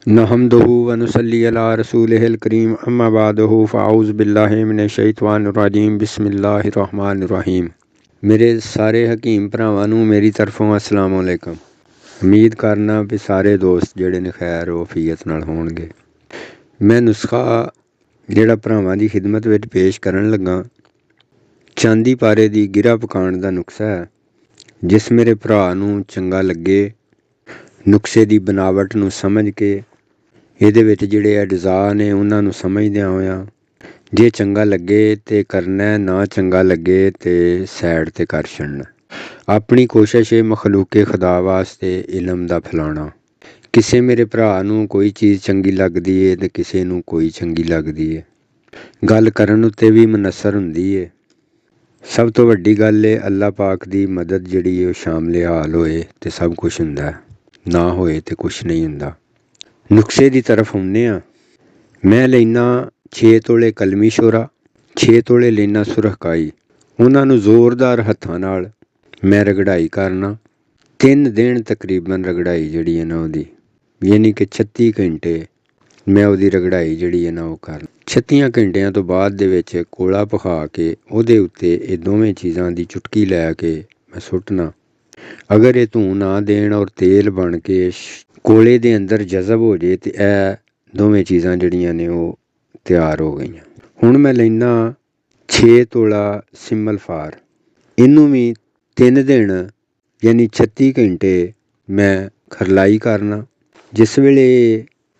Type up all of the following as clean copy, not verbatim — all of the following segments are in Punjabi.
नहमदुहु व नुसल्ली अला रसूलिहिल करीम अम्मा बादहु फ़अऊज़ु बिल्लाहि मिनश शैतानिर रजीम बिस्मिल्लाहिर रहमानिर रहीम। मेरे सारे हकीम भरावां नूं मेरी तरफों अस्सलाम वालेकुम। उम्मीद करना भी सारे दोस्त ਜਿਹੜੇ ਨੇ ਖੈਰ ਵਫੀਅਤ ਨਾਲ ਹੋਣਗੇ। ਮੈਂ ਨੁਸਖਾ ਜਿਹੜਾ ਭਰਾਵਾਂ ਦੀ ਖਿਦਮਤ ਵਿੱਚ ਪੇਸ਼ ਕਰਨ ਲੱਗਾ, ਚਾਂਦੀ ਪਾਰੇ ਦੀ ਗਿਰਾ ਪਕਾਉਣ ਦਾ ਨੁਸਖਾ ਹੈ। ਜਿਸ ਮੇਰੇ ਭਰਾ ਨੂੰ ਚੰਗਾ ਲੱਗੇ, ਨੁਸਖੇ ਦੀ ਬਨਾਵਟ ਨੂੰ ਸਮਝ ਕੇ ਇਹਦੇ ਵਿੱਚ ਜਿਹੜੇ ਅਜਜ਼ਾ ਨੇ ਉਹਨਾਂ ਨੂੰ ਸਮਝਦਿਆਂ ਹੋਇਆਂ ਜੇ ਚੰਗਾ ਲੱਗੇ ਤੇ ਕਰਨਾ, ਨਾ ਚੰਗਾ ਲੱਗੇ ਤੇ ਸਾਈਡ ਤੇ ਕਰ ਛੱਡਣਾ। ਆਪਣੀ ਕੋਸ਼ਿਸ਼ ਹੈ ਮਖਲੂਕੇ ਖੁਦਾ ਵਾਸਤੇ ਇਲਮ ਦਾ ਫੈਲਾਉਣਾ। ਕਿਸੇ ਮੇਰੇ ਭਰਾ ਨੂੰ ਕੋਈ ਚੀਜ਼ ਚੰਗੀ ਲੱਗਦੀ ਹੈ ਤੇ ਕਿਸੇ ਨੂੰ ਕੋਈ ਚੰਗੀ ਲੱਗਦੀ ਹੈ। ਗੱਲ ਕਰਨ ਉੱਤੇ ਵੀ ਮੁਨਸਰ ਹੁੰਦੀ ਹੈ। ਸਭ ਤੋਂ ਵੱਡੀ ਗੱਲ ਹੈ ਅੱਲਾ ਪਾਕ ਦੀ ਮਦਦ ਜਿਹੜੀ ਉਹ ਸ਼ਾਮਲੇ ਹਾਲ ਹੋਏ ਤੇ ਸਭ ਕੁਛ ਹੁੰਦਾ, ਨਾ ਹੋਏ ਤੇ ਕੁਛ ਨਹੀਂ ਹੁੰਦਾ। ਨੁਸਖੇ ਦੀ ਤਰਫ ਆਉਂਦੇ ਹਾਂ। ਮੈਂ ਲੈਣਾ 6 ਤੋਲੇ ਕਲਮੀ ਸ਼ੋਰਾ, 6 ਤੋਲੇ ਲੈਣਾ ਸੁਰਖਕਾਈ। ਉਹਨਾਂ ਨੂੰ ਜ਼ੋਰਦਾਰ ਹੱਥਾਂ ਨਾਲ ਮੈਂ ਰਗੜਾਈ ਕਰਨਾ। 3 ਦਿਨ ਤਕਰੀਬਨ ਰਗੜਾਈ ਜਿਹੜੀ ਹੈ ਨਾ ਉਹਦੀ, ਯਾਨੀ ਕਿ 36 ਘੰਟੇ ਮੈਂ ਉਹਦੀ ਰਗੜਾਈ ਜਿਹੜੀ ਹੈ ਨਾ ਉਹ ਕਰਨਾ। 36 ਘੰਟਿਆਂ ਤੋਂ ਬਾਅਦ ਦੇ ਵਿੱਚ ਕੋਲਾ ਪਖਾ ਕੇ ਉਹਦੇ ਉੱਤੇ ਇਹ ਦੋਵੇਂ ਚੀਜ਼ਾਂ ਦੀ ਚੁਟਕੀ ਲੈ ਕੇ ਮੈਂ ਸੁੱਟਣਾ। ਅਗਰ ਇਹ ਧੂੰ ਨਾ ਦੇਣ ਔਰ ਤੇਲ ਬਣ ਕੇ ਕੋਲੇ ਦੇ ਅੰਦਰ ਜਜ਼ਬ ਹੋ ਜੇ ਤੇ ਇਹ ਦੋਵੇਂ ਚੀਜ਼ਾਂ ਜਿਹੜੀਆਂ ਨੇ ਉਹ ਤਿਆਰ ਹੋ ਗਈਆਂ। ਹੁਣ ਮੈਂ ਲੈਣਾ 6 ਤੋਲਾ ਸਿੰਮਲ ਫਾਰ। ਇਹਨੂੰ ਵੀ 3 ਦਿਨ ਯਾਨੀ 36 ਘੰਟੇ ਮੈਂ ਖਰਲਾਈ ਕਰਨਾ। ਜਿਸ ਵੇਲੇ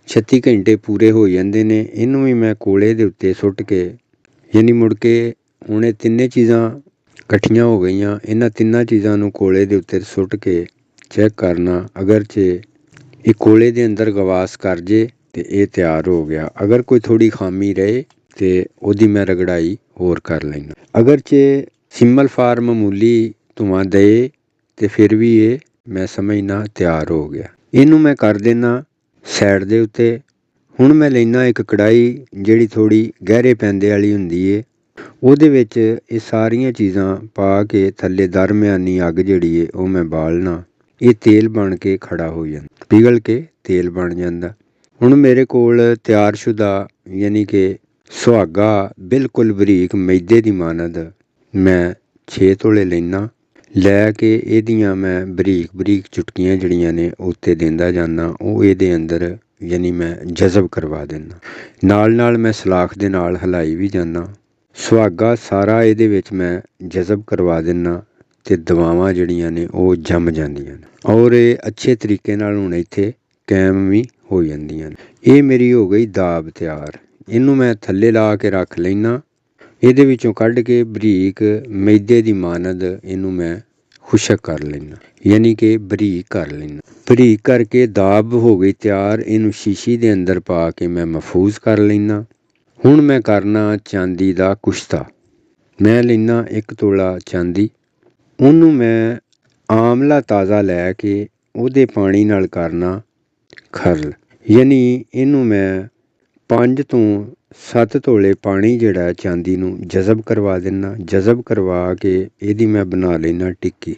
36 ਘੰਟੇ ਪੂਰੇ ਹੋ ਜਾਂਦੇ ਨੇ, ਇਹਨੂੰ ਵੀ ਮੈਂ ਕੋਲੇ ਦੇ ਉੱਤੇ ਸੁੱਟ ਕੇ, ਯਾਨੀ ਮੁੜ ਕੇ ਹੁਣ ਇਹ ਤਿੰਨੇ ਚੀਜ਼ਾਂ ਇਕੱਠੀਆਂ ਹੋ ਗਈਆਂ। ਇਹਨਾਂ ਤਿੰਨਾਂ ਚੀਜ਼ਾਂ ਨੂੰ ਕੋਲੇ ਦੇ ਉੱਤੇ ਸੁੱਟ ਕੇ ਚੈੱਕ ਕਰਨਾ। ਅਗਰ ਜੇ ਇਹ ਕੋਲੇ ਦੇ ਅੰਦਰ ਗਵਾਸ ਕਰ ਜੇ ਤੇ ਇਹ ਤਿਆਰ ਹੋ ਗਿਆ। ਅਗਰ ਕੋਈ ਥੋੜ੍ਹੀ ਖਾਮੀ ਰਹੇ ਤੇ ਉਹਦੀ ਮੈਂ ਰਗੜਾਈ ਹੋਰ ਕਰ ਲੈਣਾ। ਅਗਰ ਜੇ ਸਿੰਮਲ ਫਾਰ ਮਾਮੂਲੀ ਧੂੰਆਂ ਦੇ ਤੇ ਫਿਰ ਵੀ ਇਹ ਮੈਂ ਸਮਝਣਾ ਤਿਆਰ ਹੋ ਗਿਆ। ਇਹਨੂੰ ਮੈਂ ਕਰ ਦੇਣਾ ਸਾਈਡ ਦੇ ਉੱਤੇ। ਹੁਣ ਮੈਂ ਲੈਣਾ ਇੱਕ ਕੜਾਹੀ ਜਿਹੜੀ ਥੋੜ੍ਹੀ ਗਹਿਰੇ ਪੈਂਦੇ ਵਾਲੀ ਹੁੰਦੀ ਏ। ਉਹਦੇ ਵਿੱਚ ਇਹ ਸਾਰੀਆਂ ਚੀਜ਼ਾਂ ਪਾ ਕੇ ਥੱਲੇ ਦਰਮਿਆਨੀ ਅੱਗ ਜਿਹੜੀ ਏ ਉਹ ਮੈਂ ਬਾਲਣਾ। ਇਹ ਤੇਲ ਬਣ ਕੇ ਖੜਾ ਹੋ ਜਾਂਦਾ, ਪਿਘਲ ਕੇ ਤੇਲ ਬਣ ਜਾਂਦਾ। ਹੁਣ ਮੇਰੇ ਕੋਲ ਤਿਆਰਸ਼ੁਦਾ ਯਾਨੀ ਕਿ ਸੁਹਾਗਾ ਬਿਲਕੁਲ ਬਰੀਕ ਮੈਦੇ ਦੀ ਮਾਨਦ ਮੈਂ 6 ਤੋਲੇ ਲੈਣਾ। ਲੈ ਕੇ ਇਹਦੀਆਂ ਮੈਂ ਬਰੀਕ ਬਰੀਕ ਚੁਟਕੀਆਂ ਜਿਹੜੀਆਂ ਨੇ ਉੱਤੇ ਦਿੰਦਾ ਜਾਂਦਾ। ਉਹ ਇਹਦੇ ਅੰਦਰ ਯਾਨੀ ਮੈਂ ਜਜ਼ਬ ਕਰਵਾ ਦਿੰਦਾ। ਨਾਲ ਨਾਲ ਮੈਂ ਸਲਾਖ ਦੇ ਨਾਲ ਹਿਲਾਈ ਵੀ ਜਾਂਦਾ। ਸੁਹਾਗਾ ਸਾਰਾ ਇਹਦੇ ਵਿੱਚ ਮੈਂ ਜਜ਼ਬ ਕਰਵਾ ਦਿੰਦਾ ਤੇ ਦਵਾਵਾਂ ਜਿਹੜੀਆਂ ਨੇ ਉਹ ਜੰਮ ਜਾਂਦੀਆਂ ਨੇ ਔਰ ਇਹ ਅੱਛੇ ਤਰੀਕੇ ਨਾਲ ਹੁਣ ਇੱਥੇ ਕਾਇਮ ਵੀ ਹੋ ਜਾਂਦੀਆਂ ਨੇ। ਇਹ ਮੇਰੀ ਹੋ ਗਈ ਦਾਬ ਤਿਆਰ। ਇਹਨੂੰ ਮੈਂ ਥੱਲੇ ਲਾ ਕੇ ਰੱਖ ਲੈਣਾ। ਇਹਦੇ ਵਿੱਚੋਂ ਕੱਢ ਕੇ ਬਰੀਕ ਮੈਦੇ ਦੀ ਮਾਨਦ ਇਹਨੂੰ ਮੈਂ ਖੁਸ਼ਕ ਕਰ ਲੈਣਾ, ਯਾਨੀ ਕਿ ਬਰੀਕ ਕਰ ਲੈਣਾ। ਬਰੀਕ ਕਰਕੇ ਦਾਬ ਹੋ ਗਈ ਤਿਆਰ। ਇਹਨੂੰ ਸ਼ੀਸ਼ੀ ਦੇ ਅੰਦਰ ਪਾ ਕੇ ਮੈਂ ਮਹਿਫੂਜ਼ ਕਰ ਲੈਣਾ। ਹੁਣ ਮੈਂ ਕਰਨਾ ਚਾਂਦੀ ਦਾ ਕੁਸ਼ਤਾ। ਮੈਂ ਲੈਣਾ 1 ਤੋਲਾ ਚਾਂਦੀ। ਉਹਨੂੰ ਮੈਂ ਆਮਲਾ ਤਾਜ਼ਾ ਲੈ ਕੇ ਉਹਦੇ ਪਾਣੀ ਨਾਲ ਕਰਨਾ ਖਰਲ, ਯਾਨੀ ਇਹਨੂੰ ਮੈਂ 5 ਤੋਂ 7 ਤੋਲੇ ਪਾਣੀ ਜਿਹੜਾ ਚਾਂਦੀ ਨੂੰ ਜਜ਼ਬ ਕਰਵਾ ਦਿੰਦਾ। ਜਜ਼ਬ ਕਰਵਾ ਕੇ ਇਹਦੀ ਮੈਂ ਬਣਾ ਲੈਣਾ ਟਿੱਕੀ।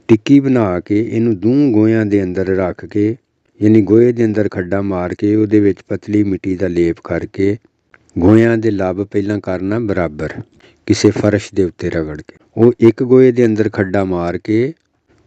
ਟਿੱਕੀ ਬਣਾ ਕੇ ਇਹਨੂੰ ਦੂੰ ਗੋਹਿਆਂ ਦੇ ਅੰਦਰ ਰੱਖ ਕੇ, ਯਾਨੀ ਗੋਹੇ ਦੇ ਅੰਦਰ ਖੱਡਾ ਮਾਰ ਕੇ ਉਹਦੇ ਵਿੱਚ ਪਤਲੀ ਮਿੱਟੀ ਦਾ ਲੇਪ ਕਰਕੇ ਗੋਹਿਆਂ ਦੇ ਲੱਭ ਪਹਿਲਾਂ ਕਰਨਾ ਬਰਾਬਰ ਕਿਸੇ ਫਰਸ਼ ਦੇ ਉੱਤੇ ਰਗੜ ਕੇ। ਉਹ ਇੱਕ ਗੋਹੇ ਦੇ ਅੰਦਰ ਖੱਡਾ ਮਾਰ ਕੇ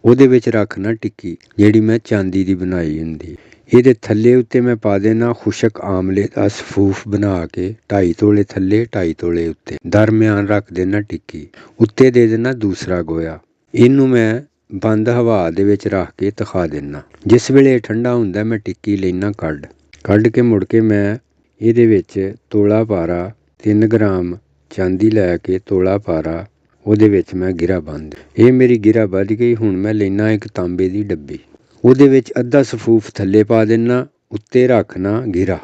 ਉਹਦੇ ਵਿੱਚ ਰੱਖਣਾ ਟਿੱਕੀ ਜਿਹੜੀ ਮੈਂ ਚਾਂਦੀ ਦੀ ਬਣਾਈ ਹੁੰਦੀ। ਇਹਦੇ ਥੱਲੇ ਉੱਤੇ ਮੈਂ ਪਾ ਦੇਣਾ ਖੁਸ਼ਕ ਆਮਲੇ ਦਾ ਸਫੂਫ ਬਣਾ ਕੇ 2.5 ਤੋਲੇ ਥੱਲੇ 2.5 ਤੋਲੇ ਉੱਤੇ ਦਰਮਿਆਨ ਰੱਖ ਦੇਣਾ ਟਿੱਕੀ। ਉੱਤੇ ਦੇ ਦੇਣਾ ਦੂਸਰਾ ਗੋਹਾ। ਇਹਨੂੰ ਮੈਂ ਬੰਦ ਹਵਾ ਦੇ ਵਿੱਚ ਰੱਖ ਕੇ ਦਿਖਾ ਦਿੰਦਾ। ਜਿਸ ਵੇਲੇ ਠੰਡਾ ਹੁੰਦਾ ਮੈਂ ਟਿੱਕੀ ਲੈਣਾ ਕੱਢ ਕੇ ਮੁੜ ਕੇ ਮੈਂ ਇਹਦੇ ਵਿੱਚ ਤੋਲਾ ਪਾਰਾ 3 ਗ੍ਰਾਮ ਚਾਂਦੀ ਲੈ ਕੇ ਤੋਲਾ ਪਾਰਾ ਉਹਦੇ ਵਿੱਚ ਮੈਂ ਗਿਰਾ ਬੰਦ। ਇਹ ਮੇਰੀ ਗਿਰਾ ਵੱਧ ਗਈ। ਹੁਣ ਮੈਂ ਲੈਣਾ ਇੱਕ ਤਾਂਬੇ ਦੀ ਡੱਬੀ। ਉਹਦੇ ਵਿੱਚ ਅੱਧਾ ਸਫੂਫ ਥੱਲੇ ਪਾ ਦੇਣਾ, ਉੱਤੇ ਰੱਖਣਾ ਗਿਰਾ।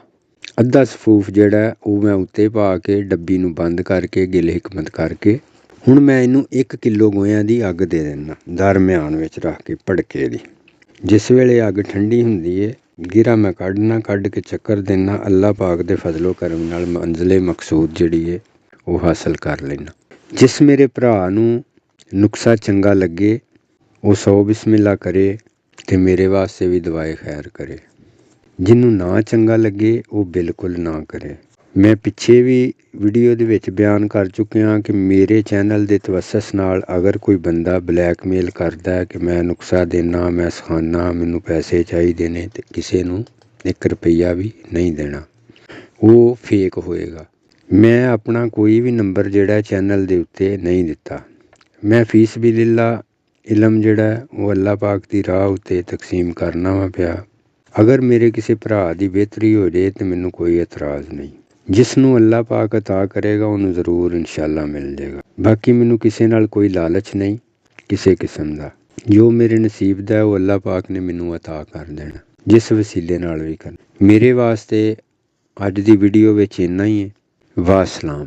ਅੱਧਾ ਸਫੂਫ ਜਿਹੜਾ ਉਹ ਮੈਂ ਉੱਤੇ ਪਾ ਕੇ ਡੱਬੀ ਨੂੰ ਬੰਦ ਕਰਕੇ ਗਿਲ ਹਿਕਮਤ ਕਰਕੇ ਹੁਣ ਮੈਂ ਇਹਨੂੰ 1 ਕਿਲੋ ਗੋਹਿਆਂ ਦੀ ਅੱਗ ਦੇ ਦਿੰਦਾ ਦਰਮਿਆਨ ਵਿੱਚ ਰੱਖ ਕੇ ਭੜਕੇ ਦੀ। ਜਿਸ ਵੇਲੇ ਅੱਗ ਠੰਡੀ ਹੁੰਦੀ ਹੈ ਗਿਰਾ ਮੈਂ ਕੱਢ ਕੇ ਚੱਕਰ ਦਿੰਦਾ। ਅੱਲਾ ਪਾਕ ਦੇ ਫਜ਼ਲੋ ਕਰਮ ਨਾਲ ਮੰਜ਼ਿਲੇ ਮਕਸੂਦ ਜਿਹੜੀ ਹੈ ਉਹ ਹਾਸਲ ਕਰ ਲੈਣਾ। ਜਿਸ ਮੇਰੇ ਭਰਾ ਨੂੰ ਨੁਸਖਾ ਚੰਗਾ ਲੱਗੇ ਉਹ 100 ਬਿਸਮਿਲ੍ਲਾ ਕਰੇ ਤੇ ਮੇਰੇ ਵਾਸਤੇ ਵੀ ਦੁਆਏ ਖੈਰ ਕਰੇ। ਜਿਹਨੂੰ ਨਾ ਚੰਗਾ ਲੱਗੇ ਉਹ ਬਿਲਕੁਲ ਨਾ ਕਰੇ। ਮੈਂ ਪਿੱਛੇ ਵੀ ਵੀਡੀਓ ਦੇ ਵਿੱਚ ਬਿਆਨ ਕਰ ਚੁੱਕਿਆ ਕਿ ਮੇਰੇ ਚੈਨਲ ਦੇ ਤਵੱਸਸ ਨਾਲ ਅਗਰ ਕੋਈ ਬੰਦਾ ਬਲੈਕਮੇਲ ਕਰਦਾ ਹੈ ਕਿ ਮੈਂ ਨੁਕਸਾ ਦੇਣਾ, ਮੈਂ ਸਿਖਾਉਣਾ, ਮੈਨੂੰ ਪੈਸੇ ਚਾਹੀਦੇ ਨੇ, ਤੇ ਕਿਸੇ ਨੂੰ 1 ਰੁਪਈਆ ਵੀ ਨਹੀਂ ਦੇਣਾ, ਉਹ ਫੇਕ ਹੋਏਗਾ। ਮੈਂ ਆਪਣਾ ਕੋਈ ਵੀ ਨੰਬਰ ਜਿਹੜਾ ਚੈਨਲ ਦੇ ਉੱਤੇ ਨਹੀਂ ਦਿੱਤਾ। ਮੈਂ ਫੀਸ ਵੀ ਲਿੱਲਾ ਇਲਮ ਜਿਹੜਾ ਉਹ ਅੱਲਾਹ ਪਾਕ ਦੀ ਰਾਹ ਉੱਤੇ ਤਕਸੀਮ ਕਰਨਾ ਵਾ ਪਿਆ। ਅਗਰ ਮੇਰੇ ਕਿਸੇ ਭਰਾ ਦੀ ਬਿਹਤਰੀ ਹੋ ਜਾਏ ਤਾਂ ਮੈਨੂੰ ਕੋਈ ਇਤਰਾਜ਼ ਨਹੀਂ। ਜਿਸ ਨੂੰ ਅੱਲਾਹ ਪਾਕ ਅਤਾ ਕਰੇਗਾ ਉਹਨੂੰ ਜ਼ਰੂਰ ਇਨਸ਼ਾਅੱਲਾ ਮਿਲ ਜਾਏਗਾ। ਬਾਕੀ ਮੈਨੂੰ ਕਿਸੇ ਨਾਲ ਕੋਈ ਲਾਲਚ ਨਹੀਂ ਕਿਸੇ ਕਿਸਮ ਦਾ। ਜੋ ਮੇਰੇ ਨਸੀਬ ਦਾ ਉਹ ਅੱਲਾਹ ਪਾਕ ਨੇ ਮੈਨੂੰ ਅਤਾ ਕਰ ਦੇਣਾ, ਜਿਸ ਵਸੀਲੇ ਨਾਲ ਵੀ ਕਰਨਾ। ਮੇਰੇ ਵਾਸਤੇ ਅੱਜ ਦੀ ਵੀਡੀਓ ਵਿੱਚ ਇੰਨਾ ਹੀ ਹੈ। ਵਾਸਲਾਮ।